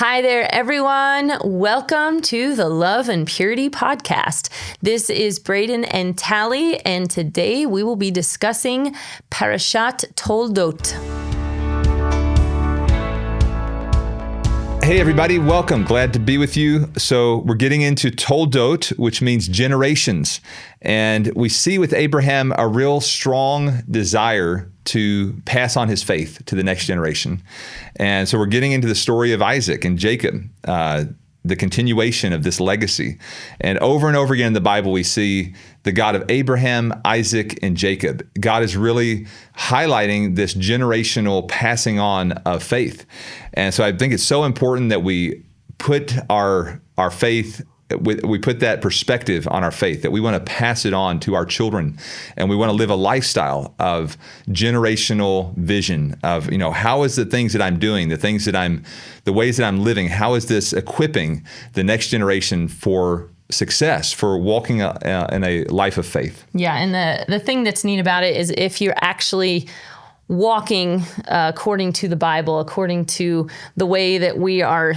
Hi there, everyone. Welcome to the Love and Purity Podcast. This is Braden and Tally, and today we will be discussing Parashat Toldot. Hey everybody, welcome. Glad to be with you. So we're getting into Toldot, which means generations. And we see with Abraham a real strong desire to pass on his faith to the next generation. And so we're getting into the story of Isaac and Jacob, the continuation of this legacy. And over again in the Bible, we see the God of Abraham, Isaac, and Jacob. God is really highlighting this generational passing on of faith. And so I think it's so important that we put our faith, we put that perspective on our faith, that we want to pass it on to our children, and we want to live a lifestyle of generational vision of, how is the things that I'm doing, the ways that I'm living, how is this equipping the next generation for success, for walking in a life of faith? Yeah, and the thing that's neat about it is if you're actually walking according to the Bible, according to the way that we are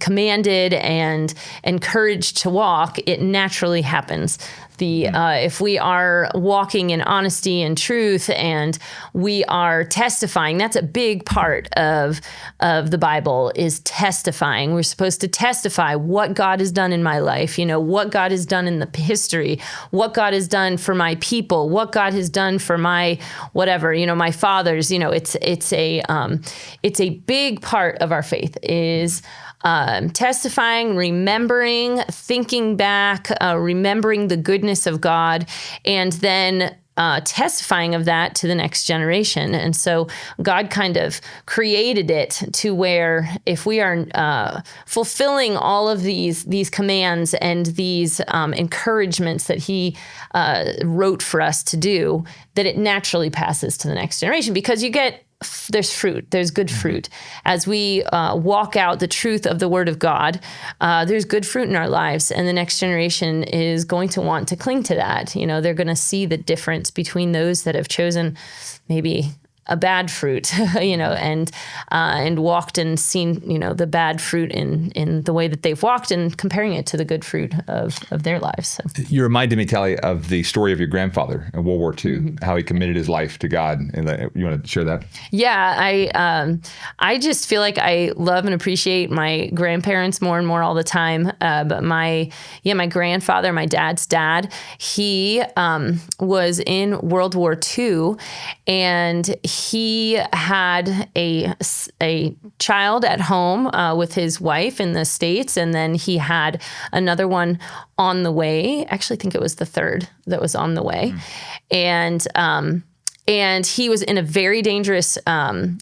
commanded and encouraged to walk, it naturally happens. If we are walking in honesty and truth and we are testifying, that's a big part of the Bible, is testifying. We're supposed to testify what God has done in my life, what God has done in the history, what God has done for my people, what God has done for my whatever, my fathers. It's a big part of our faith is testifying, remembering, thinking back, remembering the goodness of God, and then testifying of that to the next generation. And so God kind of created it to where if we are fulfilling all of these commands and these encouragements that He wrote for us to do, that it naturally passes to the next generation, because there's fruit. There's good fruit. As we walk out the truth of the Word of God, there's good fruit in our lives, and the next generation is going to want to cling to that. They're going to see the difference between those that have chosen maybe a bad fruit, and walked and seen, the bad fruit in the way that they've walked, and comparing it to the good fruit of their lives. So. You reminded me, Tally, of the story of your grandfather in World War II, how he committed his life to God. And you want to share that? Yeah, I just feel like I love and appreciate my grandparents more and more all the time. But my grandfather, my dad's dad, he was in World War II, and he had a child at home with his wife in the States, and then he had another one on the way. I actually think it was the third that was on the way. And he was in a very dangerous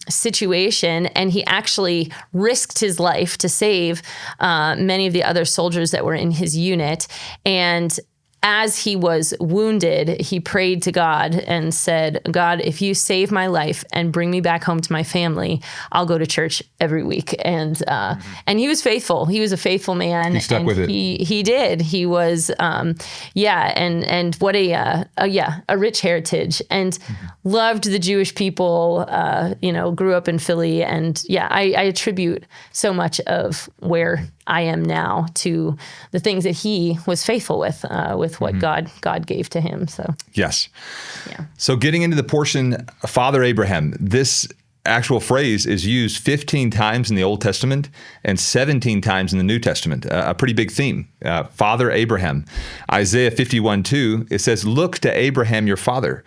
situation, and he actually risked his life to save many of the other soldiers that were in his unit. And as he was wounded, he prayed to God and said, God, if you save my life and bring me back home to my family, I'll go to church every week. And he was faithful. He was a faithful man. He stuck with it. He did. He was, and what a rich heritage, and loved the Jewish people, grew up in Philly. And I attribute so much of where I am now to the things that he was faithful with what God gave to him. So yes, yeah. So getting into the portion, Father Abraham, this actual phrase is used 15 times in the Old Testament and 17 times in the New Testament. A pretty big theme. Father Abraham, Isaiah 51:2. It says, "Look to Abraham your father."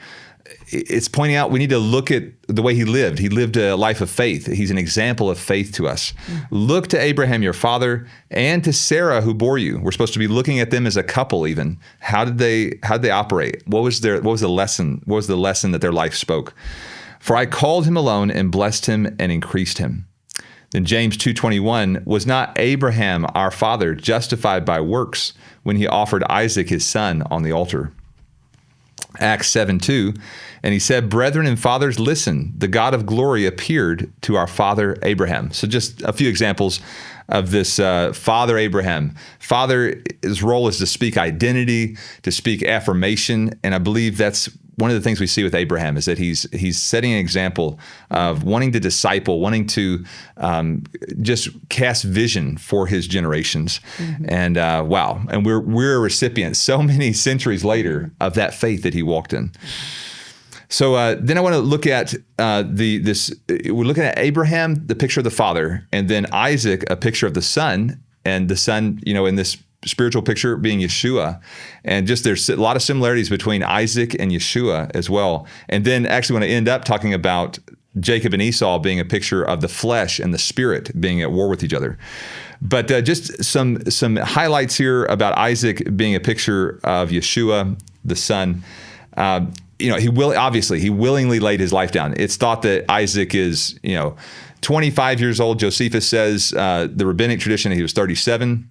It's pointing out we need to look at the way he lived. He lived a life of faith. He's an example of faith to us. Look to Abraham, your father, and to Sarah, who bore you. We're supposed to be looking at them as a couple even. How did they operate? What was the lesson? What was the lesson that their life spoke? For I called him alone and blessed him and increased him. Then James 2:21, was not Abraham our father justified by works when he offered Isaac his son on the altar? Acts 7:2, and he said, brethren and fathers, listen, the God of glory appeared to our father Abraham. So just a few examples of this Father Abraham. Father, his role is to speak identity, to speak affirmation, and I believe that's one of the things we see with Abraham is that he's setting an example of wanting to disciple, wanting to just cast vision for his generations. And wow, and we're a recipient so many centuries later of that faith that he walked in. So then I want to look at we're looking at Abraham, the picture of the father, and then Isaac, a picture of the son, and the son, in this spiritual picture being Yeshua. And just there's a lot of similarities between Isaac and Yeshua as well. And then actually want to end up talking about Jacob and Esau being a picture of the flesh and the spirit being at war with each other. But just some highlights here about Isaac being a picture of Yeshua, the son. He willingly laid his life down. It's thought that Isaac is, 25 years old. Josephus says the rabbinic tradition he was 37.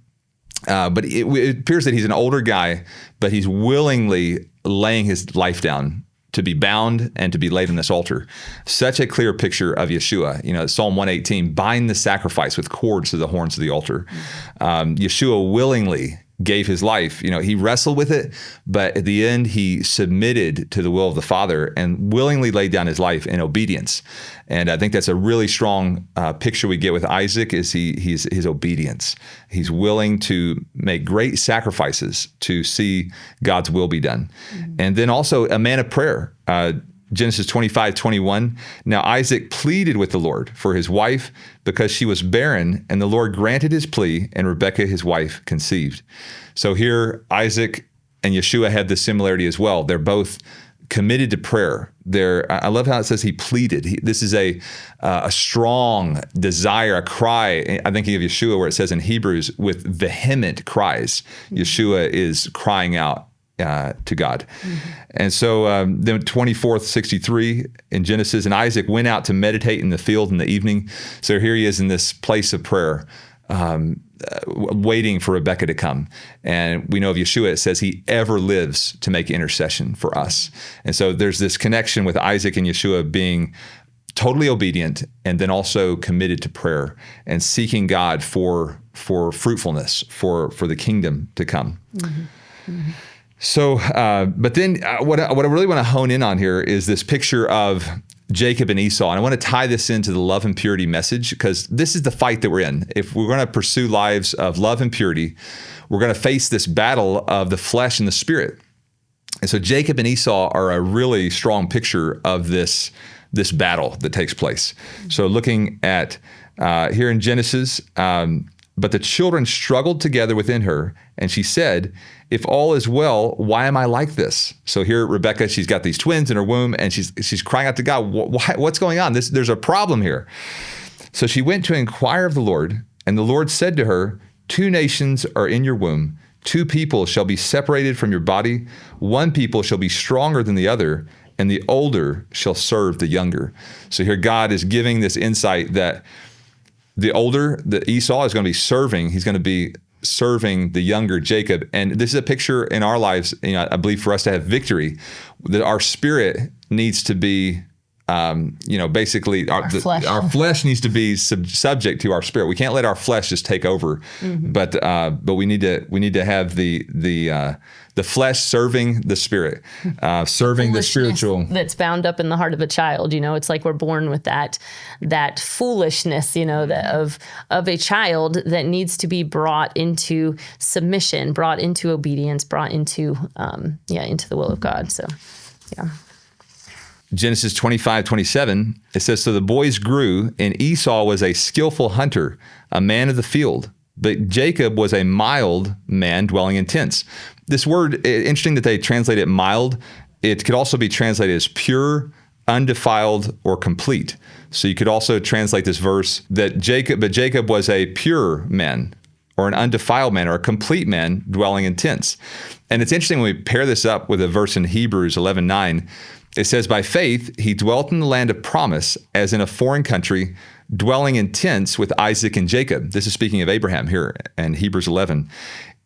But it appears that he's an older guy, but he's willingly laying his life down to be bound and to be laid on this altar. Such a clear picture of Yeshua. Psalm 118, bind the sacrifice with cords to the horns of the altar. Yeshua willingly gave his life. He wrestled with it, but at the end, he submitted to the will of the Father and willingly laid down his life in obedience. And I think that's a really strong picture we get with Isaac is his obedience. He's willing to make great sacrifices to see God's will be done. And then also a man of prayer. Genesis 25:21. Now Isaac pleaded with the Lord for his wife because she was barren, and the Lord granted his plea, and Rebekah, his wife, conceived. So here, Isaac and Yeshua have this similarity as well. They're both committed to prayer. I love how it says he pleaded. This is a strong desire, a cry. I'm thinking of Yeshua where it says in Hebrews, with vehement cries, Yeshua is crying out to God. And so then 24:63 in Genesis, and Isaac went out to meditate in the field in the evening. So here he is in this place of prayer, waiting for Rebekah to come. And we know of Yeshua, it says he ever lives to make intercession for us. And so there's this connection with Isaac and Yeshua being totally obedient and then also committed to prayer and seeking God for fruitfulness, for the kingdom to come. So, but then what I really want to hone in on here is this picture of Jacob and Esau. And I want to tie this into the love and purity message because this is the fight that we're in. If we're going to pursue lives of love and purity, we're going to face this battle of the flesh and the spirit. And so Jacob and Esau are a really strong picture of this battle that takes place. So looking at here in Genesis, but the children struggled together within her, and she said, if all is well, why am I like this? So here, Rebekah, she's got these twins in her womb, and she's crying out to God, what's going on? There's a problem here. So she went to inquire of the Lord, and the Lord said to her, 2 nations are in your womb. 2 people shall be separated from your body. 1 people shall be stronger than the other, and the older shall serve the younger. So here God is giving this insight that the older, the Esau is going to be serving. He's going to be serving the younger Jacob. And this is a picture in our lives, I believe for us to have victory, that our spirit needs to be, basically our flesh needs to be subject to our spirit. We can't let our flesh just take over, but we need to have the flesh serving the spirit, serving the spiritual. That's bound up in the heart of a child. It's like we're born with that foolishness, of a child that needs to be brought into submission, brought into obedience, brought into the will of God. So, yeah. Genesis 25:27, it says, so the boys grew, and Esau was a skillful hunter, a man of the field, but Jacob was a mild man dwelling in tents. This word, interesting that they translate it mild. It could also be translated as pure, undefiled, or complete. So you could also translate this verse that Jacob was a pure man, or an undefiled man, or a complete man dwelling in tents. And it's interesting when we pair this up with a verse in Hebrews 11:9. It says, by faith, he dwelt in the land of promise as in a foreign country, dwelling in tents with Isaac and Jacob. This is speaking of Abraham here in Hebrews 11.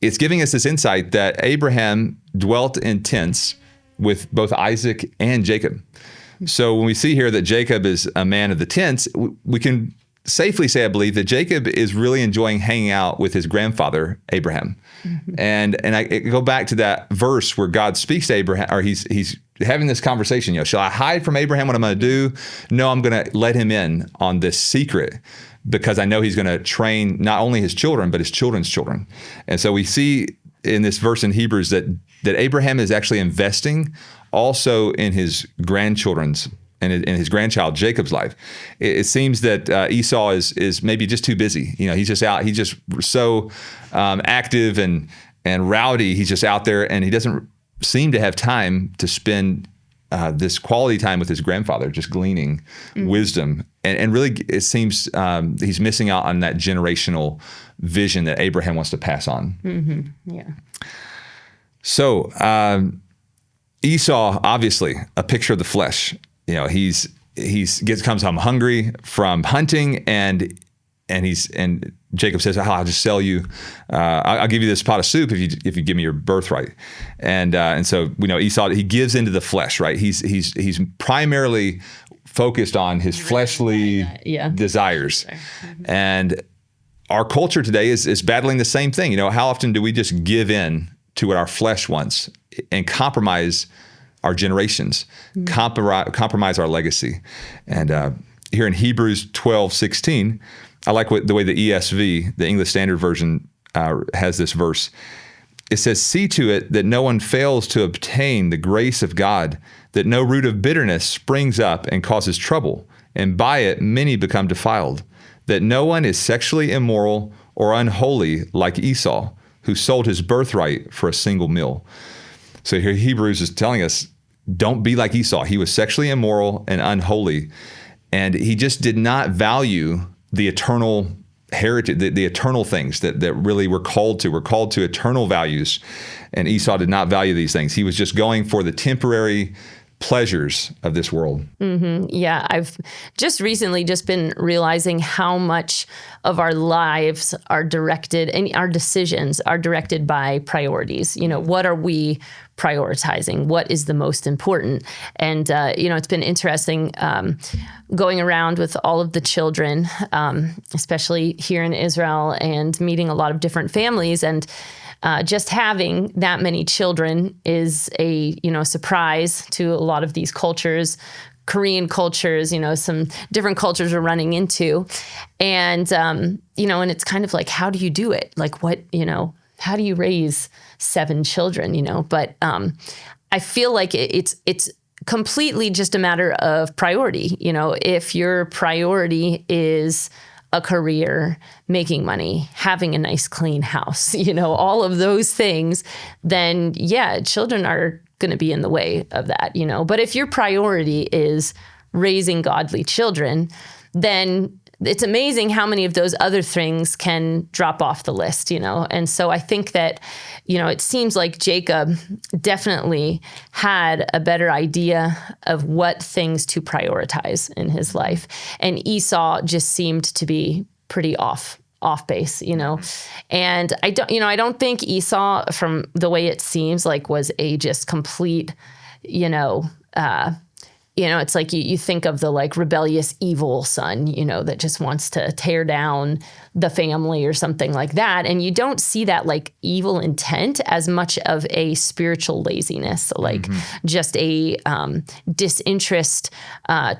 It's giving us this insight that Abraham dwelt in tents with both Isaac and Jacob. So when we see here that Jacob is a man of the tents, we can safely say, I believe, that Jacob is really enjoying hanging out with his grandfather, Abraham. And I go back to that verse where God speaks to Abraham, or he's having this conversation, shall I hide from Abraham what I'm going to do? No, I'm going to let him in on this secret because I know he's going to train not only his children, but his children's children. And so we see in this verse in Hebrews that Abraham is actually investing also in his grandchildren's and in his grandchild Jacob's life. It seems that Esau is maybe just too busy. He's just out. He's just so active and rowdy. He's just out there, and he doesn't seem to have time to spend this quality time with his grandfather, just gleaning wisdom. And really, it seems he's missing out on that generational vision that Abraham wants to pass on. Mm-hmm. Yeah. So Esau, obviously, a picture of the flesh. He comes home hungry from hunting, and Jacob says, "I'll just sell you. I'll give you this pot of soup if you give me your birthright." And so we know Esau, he gives into the flesh, right? He's primarily focused on his fleshly desires, and our culture today is battling the same thing. How often do we just give in to what our flesh wants and compromise our generations, compromise our legacy? And here in Hebrews 12:16, I like the way the ESV, the English Standard Version, has this verse. It says, "See to it that no one fails to obtain the grace of God, that no root of bitterness springs up and causes trouble, and by it many become defiled, that no one is sexually immoral or unholy like Esau, who sold his birthright for a single meal." So here Hebrews is telling us, don't be like Esau. He was sexually immoral and unholy, and he just did not value the eternal heritage, the eternal things that really we're called to. We're called to eternal values, and Esau did not value these things. He was just going for the temporary pleasures of this world. Mm-hmm. Yeah, I've just recently been realizing how much of our lives are directed, and our decisions are directed by priorities. What are we prioritizing? What is the most important? And, it's been interesting going around with all of the children, especially here in Israel, and meeting a lot of different families. And just having that many children is a, surprise to a lot of these cultures, Korean cultures, some different cultures we're running into. And, and it's kind of like, how do you do it? Like what, how do you raise 7 children, But I feel like it's completely just a matter of priority. If your priority is a career, making money, having a nice clean house, all of those things, then children are going to be in the way of that, But if your priority is raising godly children, then it's amazing how many of those other things can drop off the list, And so I think that, it seems like Jacob definitely had a better idea of what things to prioritize in his life. And Esau just seemed to be pretty off base, And I don't think Esau, from the way it seems like, was a just complete, it's like you think of the rebellious evil son, that just wants to tear down the family or something like that. And you don't see that evil intent as much of a spiritual laziness, just a disinterest,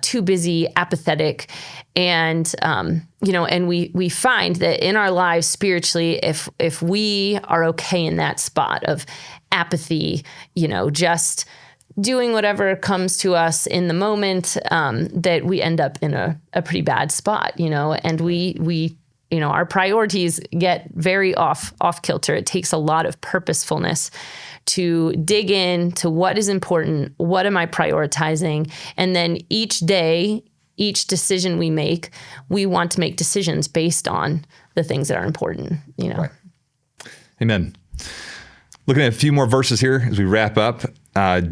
too busy, apathetic. And, and we find that in our lives spiritually, if we are okay in that spot of apathy, just doing whatever comes to us in the moment, that we end up in a pretty bad spot, and we our priorities get very off kilter. It takes a lot of purposefulness to dig in to what is important, what am I prioritizing, and then each day, each decision we make, we want to make decisions based on the things that are important, Right. Amen. Looking at a few more verses here as we wrap up.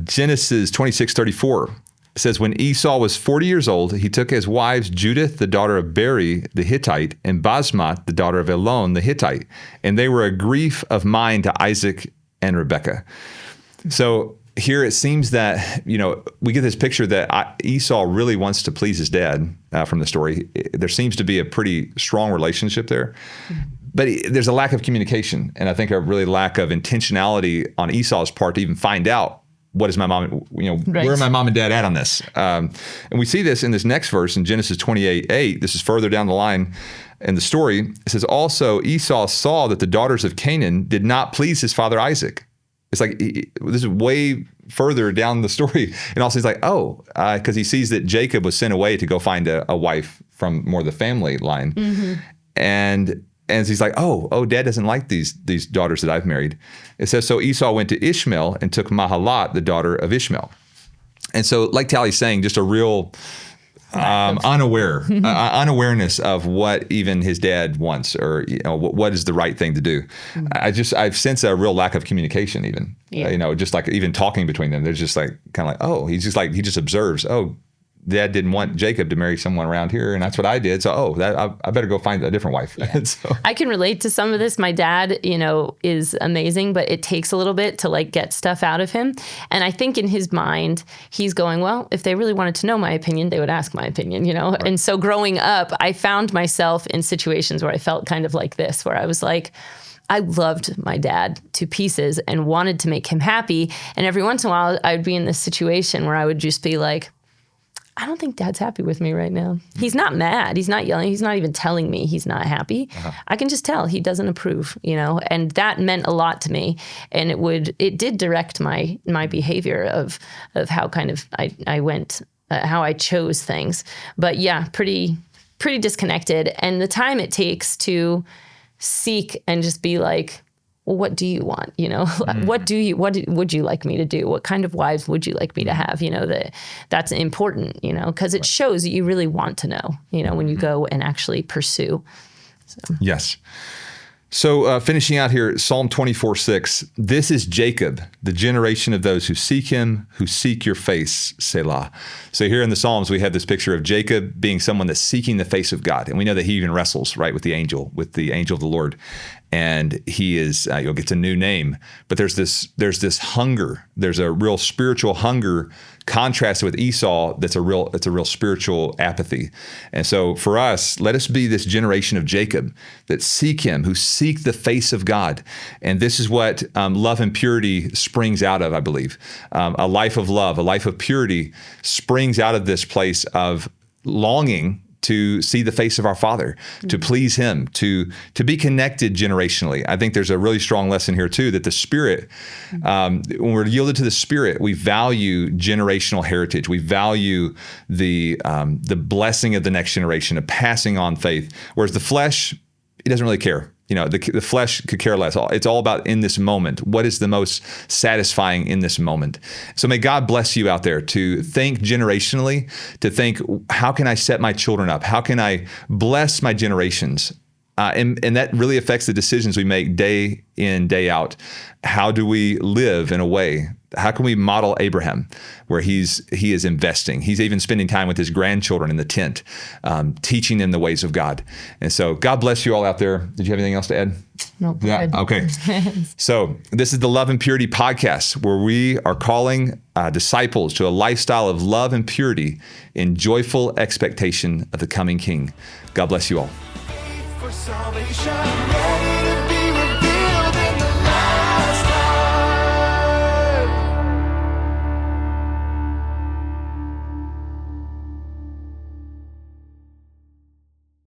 Genesis 26:34 says, "When Esau was 40 years old, he took as wives Judith, the daughter of Beri the Hittite, and Basmat, the daughter of Elon the Hittite. And they were a grief of mind to Isaac and Rebekah." So here it seems that, we get this picture that Esau really wants to please his dad from the story. There seems to be a pretty strong relationship there. But there's a lack of communication, and I think a really lack of intentionality on Esau's part to even find out what is my mom, Right. where are my mom and dad at on this? And we see this in this next verse in Genesis 28:8. This is further down the line in the story. It says, also Esau saw that the daughters of Canaan did not please his father Isaac. It's like, this is way further down the story. And also he's like, because he sees that Jacob was sent away to go find a wife from more the family line. Mm-hmm. And he's like, dad doesn't like these daughters that I've married. It says, so Esau went to Ishmael and took Mahalat, the daughter of Ishmael. And so like Tally's saying, just a real unawareness of what even his dad wants, or what is the right thing to do. Mm-hmm. I've sensed a real lack of communication even, just like even talking between them. There's just like, kind of like, he just observes, dad didn't want Jacob to marry someone around here, and that's what I did. So, I better go find a different wife. Yeah. So. I can relate to some of this. My dad, is amazing, but it takes a little bit to like get stuff out of him. And I think in his mind, he's going, well, if they really wanted to know my opinion, they would ask my opinion, Right. And so growing up, I found myself in situations where I felt kind of like this, where I was like, I loved my dad to pieces and wanted to make him happy. And every once in a while, I would be in this situation where I would just be like, I don't think dad's happy with me right now. He's not mad. He's not yelling. He's not even telling me he's not happy. Uh-huh. I can just tell he doesn't approve, and that meant a lot to me. And it did direct my behavior of how kind of I went, how I chose things. But yeah, pretty disconnected. And the time it takes to seek and just be like, well, what do you want? What would you like me to do? What kind of wives would you like me to have? That's important, because it shows that you really want to know, when you go and actually pursue. So. Yes. So finishing out here, Psalm 24:6, this is Jacob, the generation of those who seek him, who seek your face, Selah. So here in the Psalms, we have this picture of Jacob being someone that's seeking the face of God. And we know that he even wrestles, right, with the angel of the Lord. And he gets a new name. But there's this hunger. There's a real spiritual hunger contrasted with Esau that's a real spiritual apathy. And so for us, let us be this generation of Jacob that seek him, who seek the face of God. And this is what love and purity springs out of, I believe. A life of love, a life of purity springs out of this place of longing to see the face of our Father, to please him, to be connected generationally. I think there's a really strong lesson here too, that the Spirit, when we're yielded to the Spirit, we value generational heritage. We value the blessing of the next generation, of passing on faith. Whereas the flesh, it doesn't really care. The flesh could care less. It's all about in this moment. What is the most satisfying in this moment? So may God bless you out there to think generationally, to think, how can I set my children up? How can I bless my generations? And that really affects the decisions we make day in, day out. How do we live in a way? How can we model Abraham, where he is investing? He's even spending time with his grandchildren in the tent, teaching them the ways of God. And so God bless you all out there. Did you have anything else to add? No. Yeah. Okay. So this is the Love and Purity podcast, where we are calling disciples to a lifestyle of love and purity in joyful expectation of the coming King. God bless you all. For salvation.